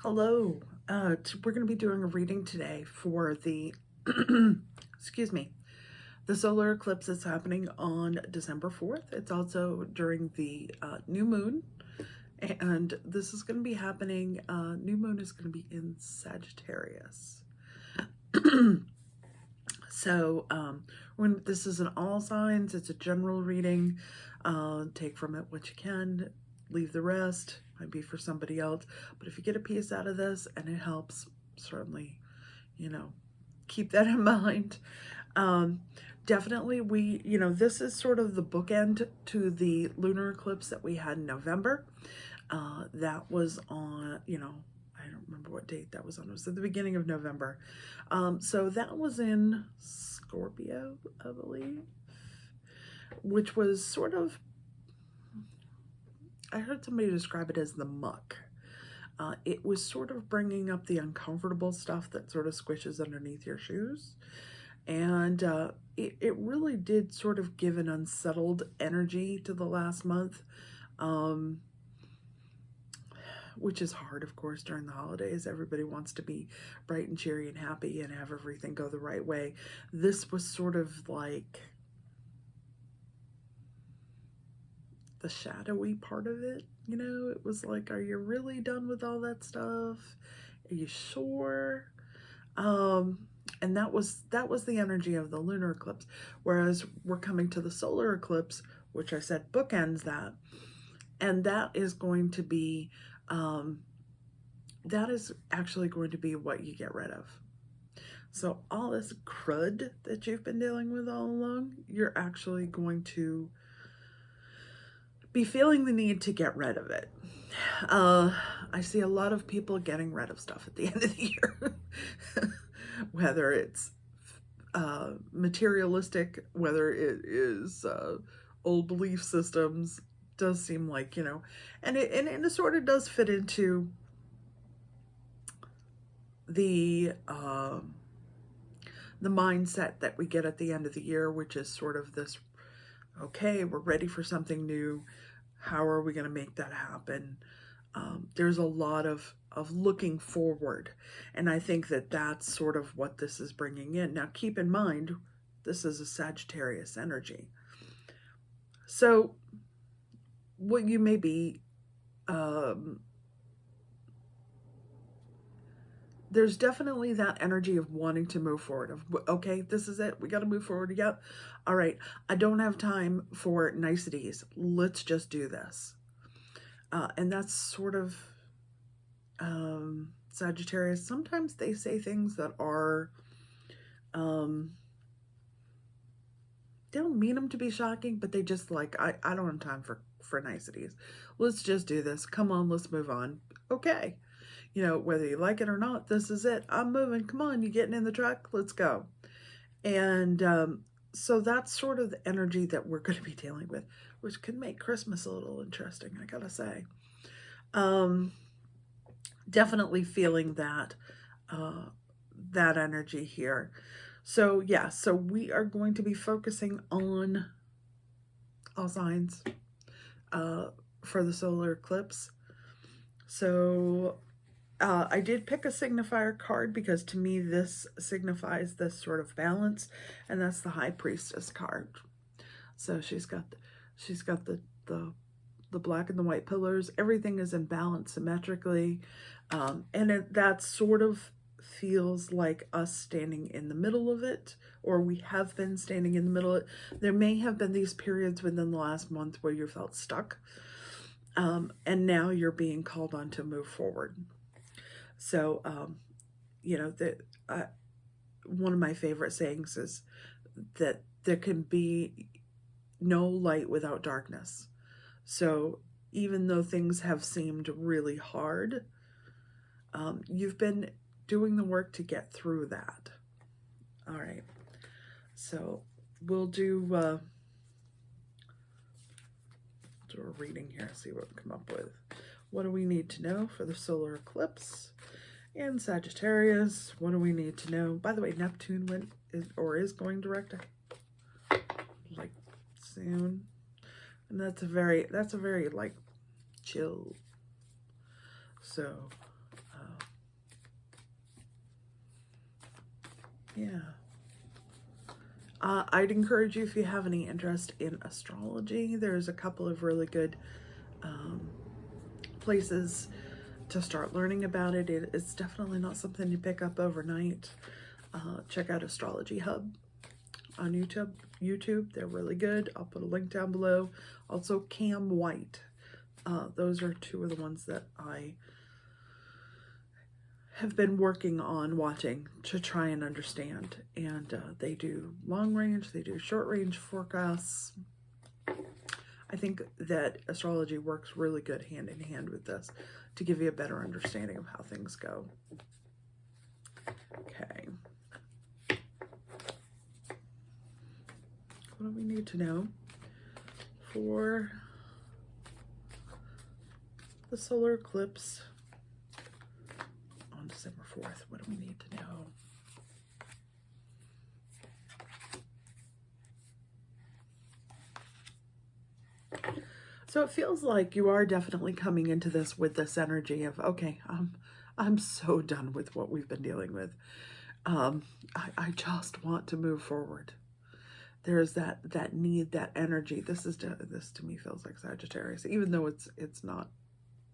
Hello. We're going to be doing a reading today for the, excuse me, the solar eclipse that's happening on December 4th. It's also during the new moon, and this is going to be happening, new moon is going to be in Sagittarius. So when this is an all signs, it's a general reading. Take from it what you can, leave the rest. Might be for somebody else, but if you get a piece out of this and it helps, certainly, keep that in mind. Definitely this is sort of the bookend to the lunar eclipse that we had in November. That was on, I don't remember what date that was on. It was at the beginning of November. So that was in Scorpio, I believe, which was sort of, I heard somebody describe it as the muck. It was sort of bringing up the uncomfortable stuff that sort of squishes underneath your shoes. And it really did sort of give an unsettled energy to the last month, which is hard, of course, during the holidays. Everybody wants to be bright and cheery and happy and have everything go the right way. This was sort of like the shadowy part of it. It was like, are you really done with all that stuff? Are you sure? And that was the energy of the lunar eclipse. Whereas we're coming to the solar eclipse, which I said bookends that. And that is going to be, that is actually going to be what you get rid of. So all this crud that you've been dealing with all along, you're actually going to be feeling the need to get rid of it. I see a lot of people getting rid of stuff at the end of the year, whether it's materialistic, whether it is old belief systems. Does seem like, and it sort of does fit into the mindset that we get at the end of the year, which is sort of this, okay, we're ready for something new. How are we going to make that happen? There's a lot of looking forward. And I think that that's sort of what this is bringing in. Now, keep in mind, this is a Sagittarius energy. So what you may be, there's definitely that energy of wanting to move forward, of, okay, this is it, we got to move forward. Yep. All right, I don't have time for niceties, let's just do this. And that's sort of Sagittarius. Sometimes they say things that are, they don't mean them to be shocking, but they just like, I don't have time for niceties. Let's just do this. Come on, let's move on. Okay. Whether you like it or not, this is it. I'm moving. Come on, you getting in the truck? Let's go. And so that's sort of the energy that we're going to be dealing with, which could make Christmas a little interesting, I gotta say. Definitely feeling that that energy here. So yeah, so we are going to be focusing on all signs for the solar eclipse. So I did pick a signifier card because to me this signifies this sort of balance, and that's the High Priestess card. So she's got the black and the white pillars. Everything is in balance symmetrically, and that sort of feels like us standing in the middle of it, or we have been standing in the middle of it. There may have been these periods within the last month where you felt stuck, and now you're being called on to move forward. So, one of my favorite sayings is that there can be no light without darkness. So even though things have seemed really hard, you've been doing the work to get through that. All right. So we'll do a reading here, see what we come up with. What do we need to know for the solar eclipse in Sagittarius? What do we need to know? By the way, Neptune is going direct, like, soon. And that's a very like chill. So Yeah. I'd encourage you, if you have any interest in astrology, there's a couple of really good places to start learning about it. It's definitely not something you pick up overnight. Check out Astrology Hub on YouTube. They're really good. I'll put a link down below. Also, Cam White. Those are two of the ones that I have been working on watching to try and understand. And they do long range, they do short range forecasts. I think that astrology works really good hand in hand with this to give you a better understanding of how things go. Okay. What do we need to know for the solar eclipse on December 4th? What do we need to know? So it feels like you are definitely coming into this with this energy of, okay, I'm so done with what we've been dealing with. I just want to move forward. There's that need, that energy. This to me feels like Sagittarius, even though it's not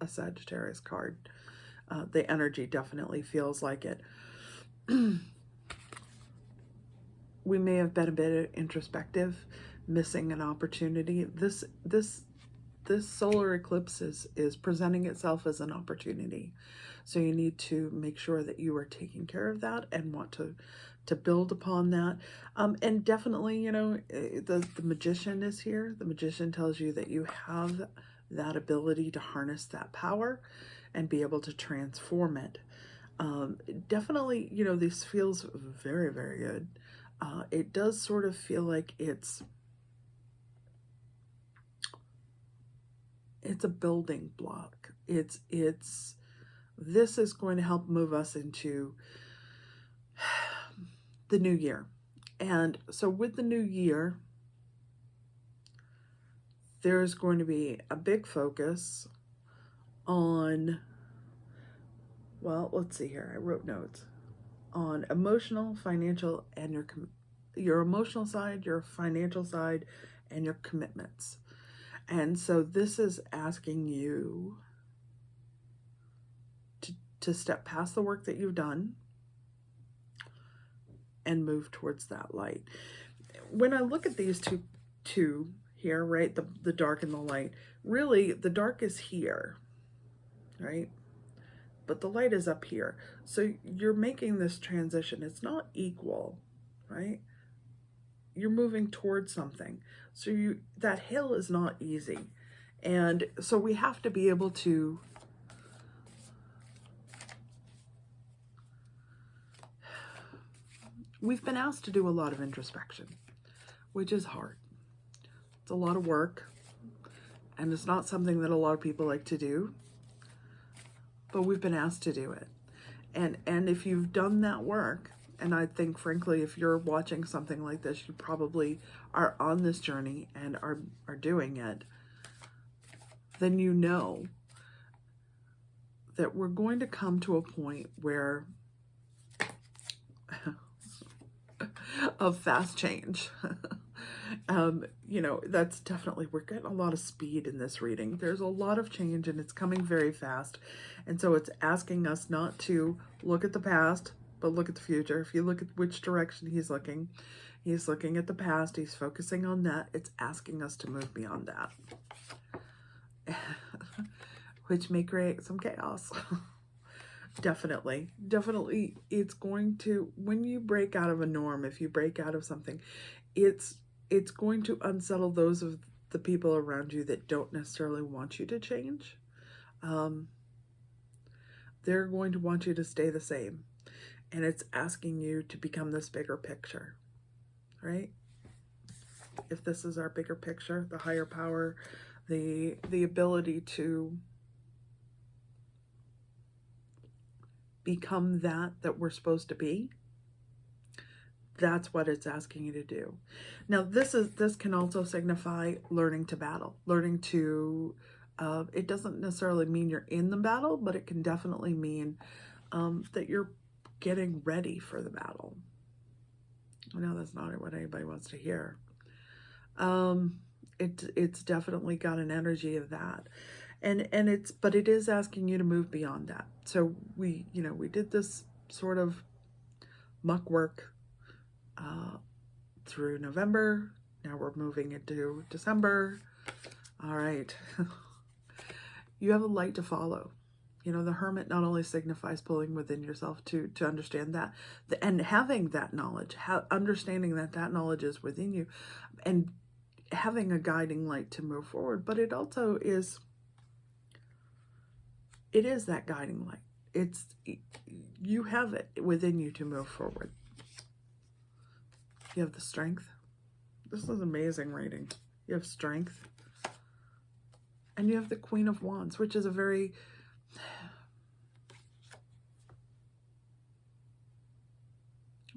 a Sagittarius card. The energy definitely feels like it. We may have been a bit introspective, missing an opportunity. This solar eclipse is presenting itself as an opportunity. So you need to make sure that you are taking care of that and want to build upon that. And definitely, you know, the magician is here. The magician tells you that you have that ability to harness that power and be able to transform it. Definitely, you know, this feels very, very good. It does sort of feel like it's a building block. This is going to help move us into the new year. And so with the new year, there's going to be a big focus on, well, let's see here. I wrote notes on emotional, financial, and your emotional side, your financial side, and your commitments. And so this is asking you to step past the work that you've done and move towards that light. When I look at these two here, right, the dark and the light, really the dark is here, right? But the light is up here. So you're making this transition. It's not equal, right? You're moving towards something. So that hill is not easy. And so we have to be able to we've been asked to do a lot of introspection, which is hard. It's a lot of work, and it's not something that a lot of people like to do, but we've been asked to do it. And if you've done that work, and I think, frankly, if you're watching something like this, you probably are on this journey and are doing it, then you know that we're going to come to a point where of fast change. You know, that's definitely, we're getting a lot of speed in this reading. There's a lot of change and it's coming very fast. And so it's asking us not to look at the past, but look at the future. If you look at which direction he's looking at the past, he's focusing on that. It's asking us to move beyond that, which may create some chaos. Definitely, it's going to, when you break out of a norm, if you break out of something, it's going to unsettle those of the people around you that don't necessarily want you to change. They're going to want you to stay the same. And it's asking you to become this bigger picture, right? If this is our bigger picture, the higher power, the ability to become that we're supposed to be, that's what it's asking you to do. Now, this can also signify learning to battle, learning to, it doesn't necessarily mean you're in the battle, but it can definitely mean that you're getting ready for the battle. I know that's not what anybody wants to hear. It's definitely got an energy of that. But it is asking you to move beyond that. So we did this sort of muck work through November. Now we're moving into December. All right. You have a light to follow. The hermit not only signifies pulling within yourself to understand that, and having that knowledge, understanding that knowledge is within you, and having a guiding light to move forward, but it also is, that guiding light. You have it within you to move forward. You have the strength. This is amazing reading. You have strength. And you have the Queen of Wands, which is a very...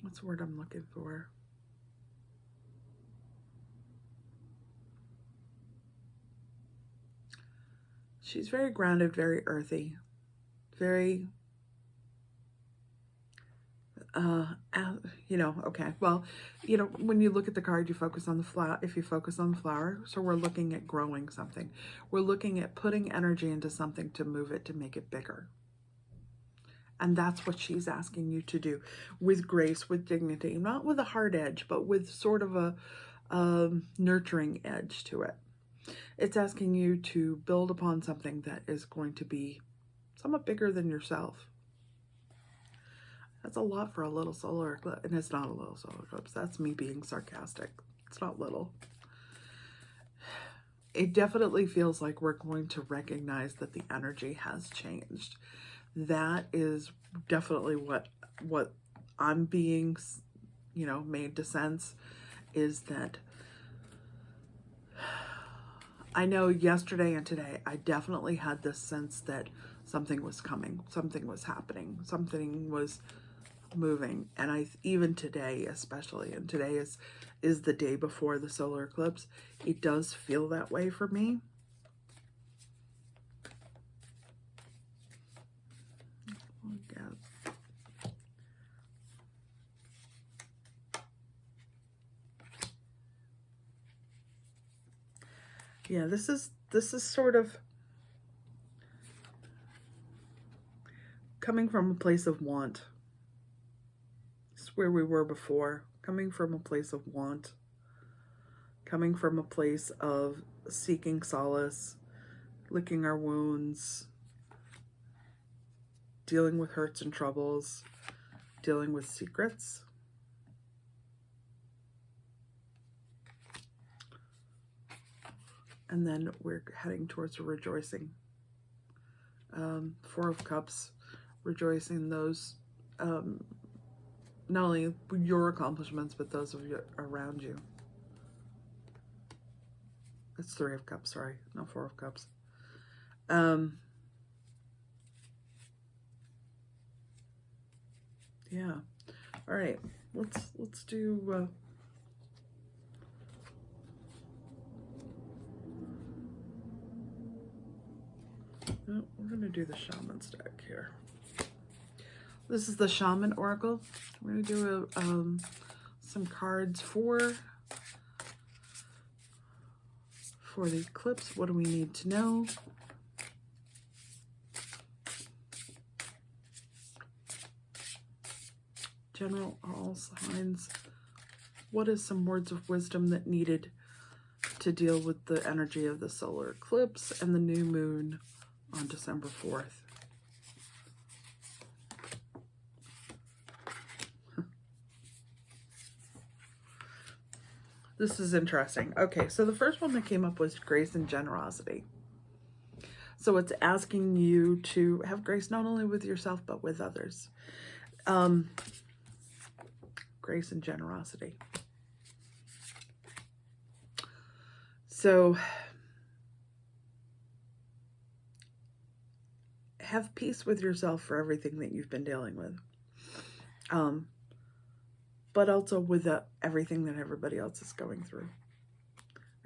What's the word I'm looking for? She's very grounded, very earthy, very... okay, well, when you look at the card, you focus on the flower. If you focus on the flower, so we're looking at growing something. We're looking at putting energy into something to move it, to make it bigger. And that's what she's asking you to do, with grace, with dignity, not with a hard edge, but with sort of a nurturing edge to it. It's asking you to build upon something that is going to be somewhat bigger than yourself. That's a lot for a little solar eclipse. And it's not a little solar eclipse. That's me being sarcastic. It's not little. It definitely feels like we're going to recognize that the energy has changed. That is definitely what I'm being, made to sense, is that I know yesterday and today, I definitely had this sense that something was coming, something was happening, something was moving. And even today, especially, and today is the day before the solar eclipse, it does feel that way for me. Yeah, this is sort of coming from a place of want. It's where we were before, coming from a place of want, coming from a place of seeking solace, licking our wounds, dealing with hurts and troubles, dealing with secrets. And then we're heading towards a rejoicing. Four of Cups, rejoicing those, not only your accomplishments, but those of you around you. It's Three of Cups, sorry, not Four of Cups. Yeah. All right. Let's do. No, we're gonna do the Shaman stack here. This is the Shaman Oracle. We're gonna do some cards for the eclipse. What do we need to know? General, all signs. What is some words of wisdom that needed to deal with the energy of the solar eclipse and the new moon on December 4th? This is interesting. Okay, so the first one that came up was grace and generosity. So it's asking you to have grace not only with yourself, but with others. Grace and generosity. So have peace with yourself for everything that you've been dealing with. But also with everything that everybody else is going through.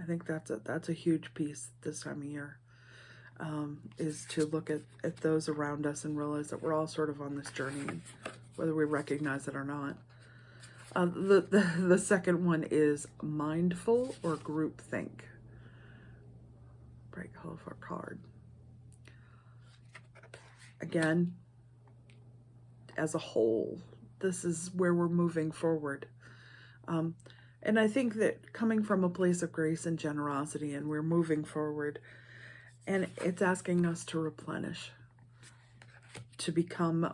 I think that's a huge piece this time of year, is to look at those around us and realize that we're all sort of on this journey, whether we recognize it or not. The second one is mindful or groupthink. Bright, colorful card. Again, as a whole, this is where we're moving forward. And I think that coming from a place of grace and generosity, and we're moving forward, and it's asking us to replenish, to become,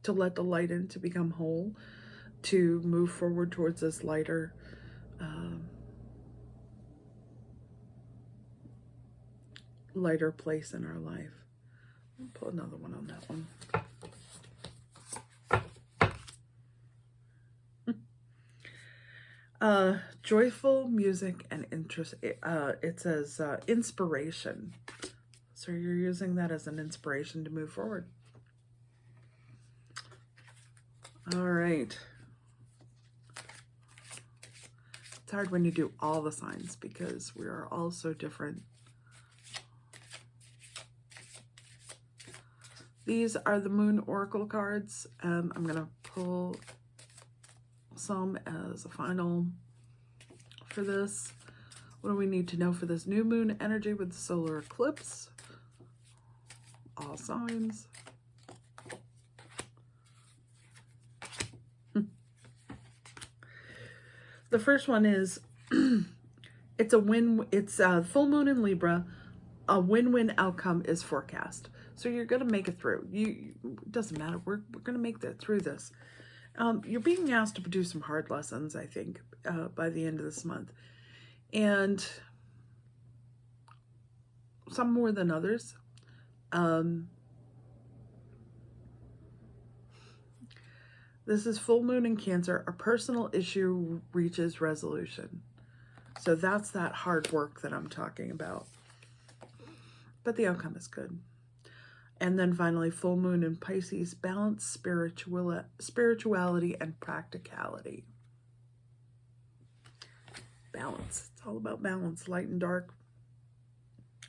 to let the light in, to become whole, to move forward towards this lighter, lighter place in our life. I'll pull another one on that one. Joyful music and interest. It says inspiration. So you're using that as an inspiration to move forward. All right. It's hard when you do all the signs because we are all so different. These are the Moon Oracle cards. I'm going to pull some as a final for this. What do we need to know for this new moon energy with the solar eclipse? All signs. The first one is it's a full moon in Libra. A win-win outcome is forecast. So you're going to make it through. It doesn't matter. We're going to make that through this. You're being asked to produce some hard lessons, I think, by the end of this month. And some more than others. This is full moon in Cancer. A personal issue reaches resolution. So that's that hard work that I'm talking about. But the outcome is good. And then finally, full moon in Pisces, balance, spirituality, and practicality. Balance. It's all about balance, light and dark.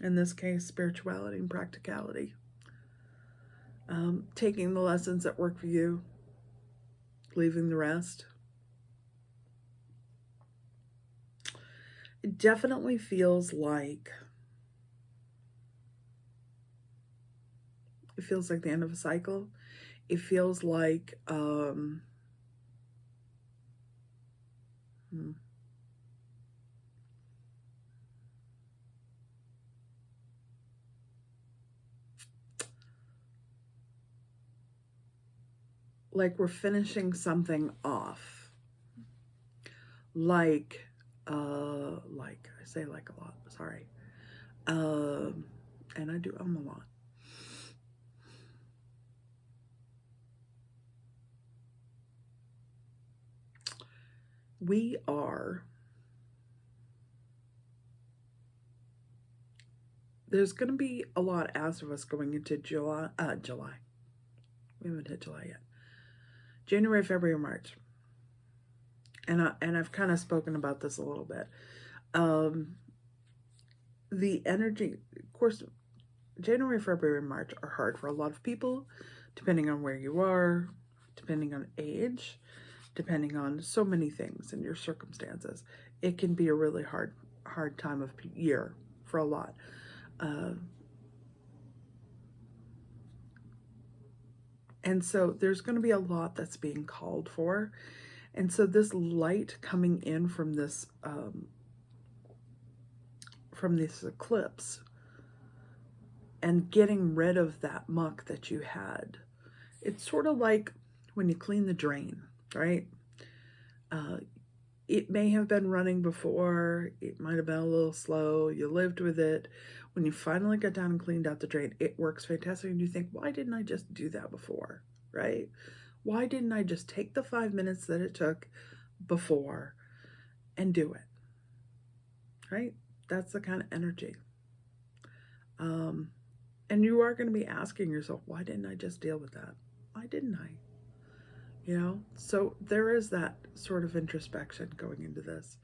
In this case, spirituality and practicality. Taking the lessons that work for you, leaving the rest. It definitely feels like the end of a cycle. It feels like we're finishing something off. Like I say like a lot, sorry. And I do a lot. There's going to be a lot asked of us going into July. We haven't hit July yet. January, February, March. And I've kind of spoken about this a little bit. The energy, of course, January, February, and March are hard for a lot of people, depending on where you are, depending on age, depending on so many things and your circumstances. It can be a really hard time of year for a lot. And so there's going to be a lot that's being called for. And so this light coming in from this eclipse and getting rid of that muck that you had. It's sort of like when you clean the drain, right? It may have been running before. It might have been a little slow. You lived with it. When you finally got down and cleaned out the drain, it works fantastic. And you think, why didn't I just do that before, right? Why didn't I just take the 5 minutes that it took before and do it, right? That's the kind of energy. And you are going to be asking yourself, why didn't I just deal with that? Why didn't I? You know, so there is that sort of introspection going into this.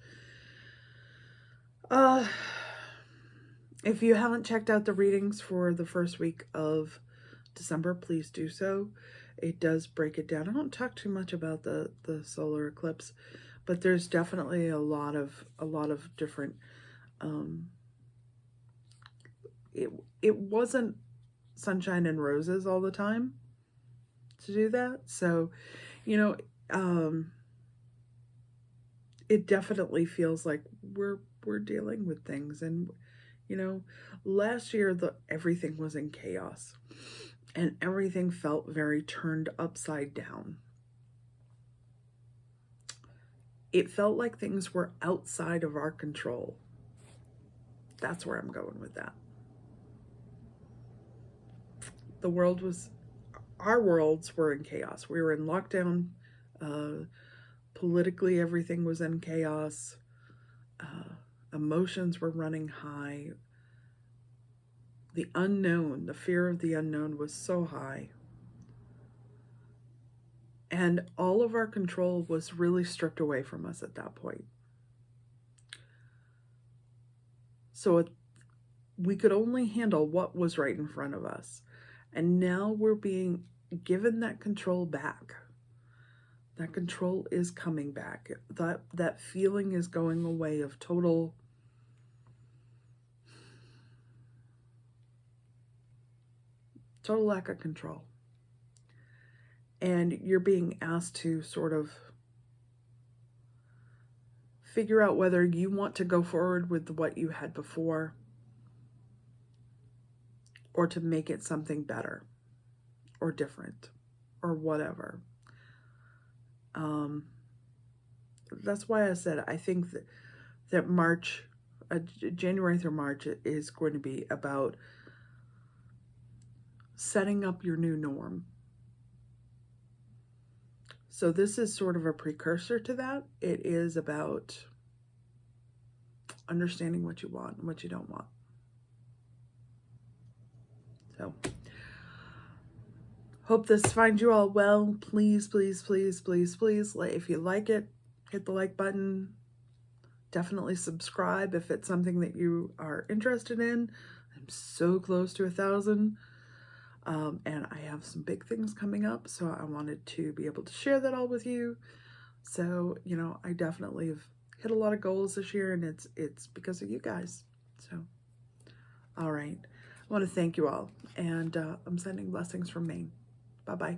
If you haven't checked out the readings for the first week of December, please do so. it does break it down. I don't talk too much about the solar eclipse, but there's definitely a lot of different. Um, it wasn't sunshine and roses all the time to do that. So, you know, it definitely feels like we're dealing with things, and last year everything was in chaos, and everything felt very turned upside down. It felt like things were outside of our control. That's where I'm going with that. Our worlds were in chaos. We were in lockdown. Politically, everything was in chaos. Emotions were running high. The unknown, the fear of the unknown was so high. And all of our control was really stripped away from us at that point. So we could only handle what was right in front of us. And now we're being given that control back. That control is coming back. That feeling is going away of total lack of control. And you're being asked to sort of figure out whether you want to go forward with what you had before, or to make it something better or different or whatever. That's why I said I think that March, January through March, is going to be about setting up your new norm. So this is sort of a precursor to that. It is about understanding what you want and what you don't want. So, hope this finds you all well. Please, please, please, please, please, if you like it, hit the like button. Definitely subscribe if it's something that you are interested in. I'm so close to 1,000. And I have some big things coming up, so I wanted to be able to share that all with you. So, I definitely have hit a lot of goals this year, and it's because of you guys. So, all right. I want to thank you all, and I'm sending blessings from Maine. Bye-bye.